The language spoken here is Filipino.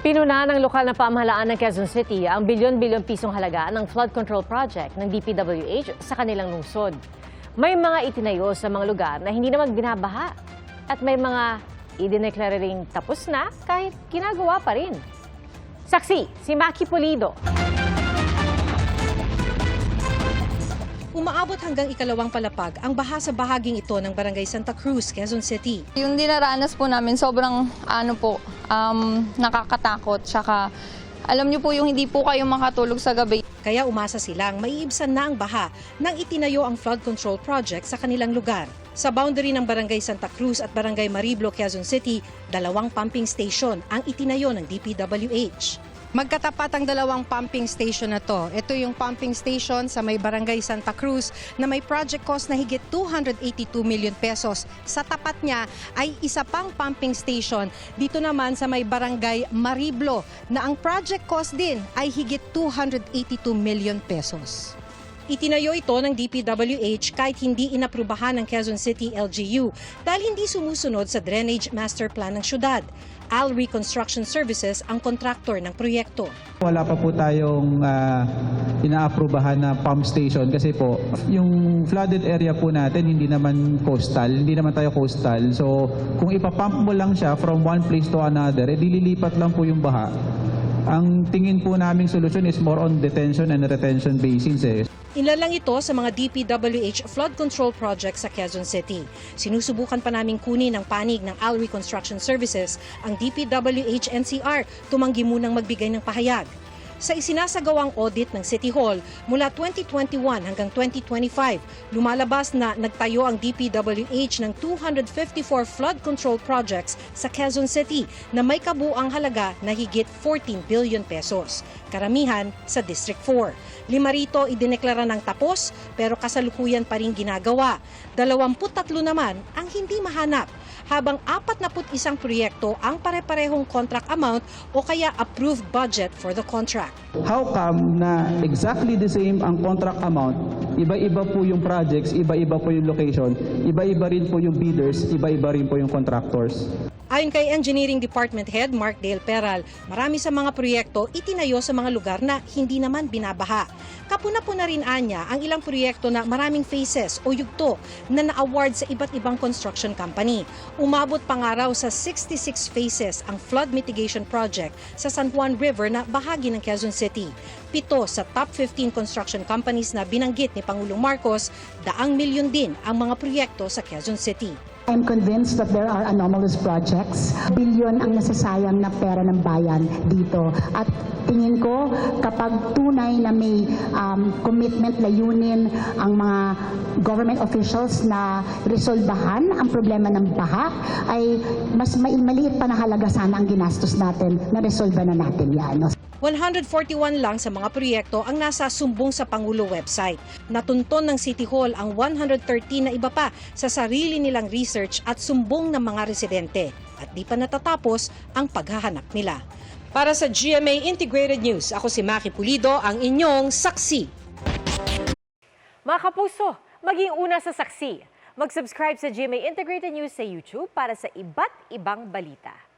Pinuna ng lokal na pamahalaan ng Quezon City ang bilyon-bilyon pisong halaga ng flood control project ng DPWH sa kanilang lungsod. May mga itinayo sa mga lugar na hindi naman binabaha at may mga idineklara ring tapos na kahit ginagawa pa rin. Saksi, si Maki Pulido. Umaabot hanggang ikalawang palapag ang baha sa bahaging ito ng Barangay Santa Cruz, Quezon City. Yung dinaranas po namin sobrang nakakatakot. Tsaka alam niyo po yung hindi po kayo makatulog sa gabi. Kaya umasa silang maiibsan na ang baha nang itinayo ang flood control project sa kanilang lugar. Sa boundary ng Barangay Santa Cruz at Barangay Mariblo, Quezon City, 2 pumping station ang itinayo ng DPWH. Magkatapat ang 2 pumping station na to. Ito yung pumping station sa may Barangay Santa Cruz na may project cost na higit 282 million pesos. Sa tapat niya ay isa pang pumping station dito naman sa may Barangay Mariblo na ang project cost din ay higit 282 million pesos. Itinayo ito ng DPWH kahit hindi inaprubahan ng Quezon City LGU dahil hindi sumusunod sa Drainage Master Plan ng syudad. AL Reconstruction Services ang kontraktor ng proyekto. Wala pa po tayong inaaprubahan na pump station kasi po yung flooded area po natin hindi naman coastal, hindi naman tayo coastal. So kung ipapump mo lang siya from one place to another, dililipat lang po yung baha. Ang tingin po naming solusyon is more on detention and retention basins. Ilalang ito sa mga DPWH flood control projects sa Quezon City. Sinusubukan pa naming kunin ng panig ng AL Reconstruction Services ang DPWH NCR, tumanggi munang magbigay ng pahayag. Sa isinasagawang audit ng City Hall mula 2021 hanggang 2025, lumalabas na nagtayo ang DPWH ng 254 flood control projects sa Quezon City na may kabuang halaga na higit 14 billion pesos. Karamihan sa District 4. 5 rito idineklara ng tapos pero kasalukuyan pa rin ginagawa. 23 naman ang hindi mahanap, habang 41 proyekto ang pare-parehong contract amount o kaya approved budget for the contract. How come na exactly the same ang contract amount, iba-iba po yung projects, iba-iba po yung location, iba-iba rin po yung bidders, iba-iba rin po yung contractors? Ayon kay Engineering Department Head Mark Dale Peral, marami sa mga proyekto itinayo sa mga lugar na hindi naman binabaha. Kapuna-puna rin anya ang ilang proyekto na maraming phases o yugto na na-award sa iba't ibang construction company. Umabot pa nga raw sa 66 phases ang flood mitigation project sa San Juan River na bahagi ng Quezon City. 7 sa top 15 construction companies na binanggit ni Pangulong Marcos, 100 milyon din ang mga proyekto sa Quezon City. I'm convinced that there are anomalous projects. Bilyon ang nasasayang na pera ng bayan dito. At tingin ko, kapag tunay na may commitment, layunin ang mga government officials na resolbahan ang problema ng baha, ay mas maliit pa na halaga sana ang ginastos natin na resolba na natin yan. 141 lang sa mga proyekto ang nasa sumbong sa Pangulo website. Natunton ng City Hall ang 113 na iba pa sa sarili nilang research at sumbong ng mga residente. At di pa natatapos ang paghahanap nila. Para sa GMA Integrated News, ako si Maki Pulido, ang inyong saksi. Mga kapuso, maging una sa saksi. Mag-subscribe sa GMA Integrated News sa YouTube para sa iba't ibang balita.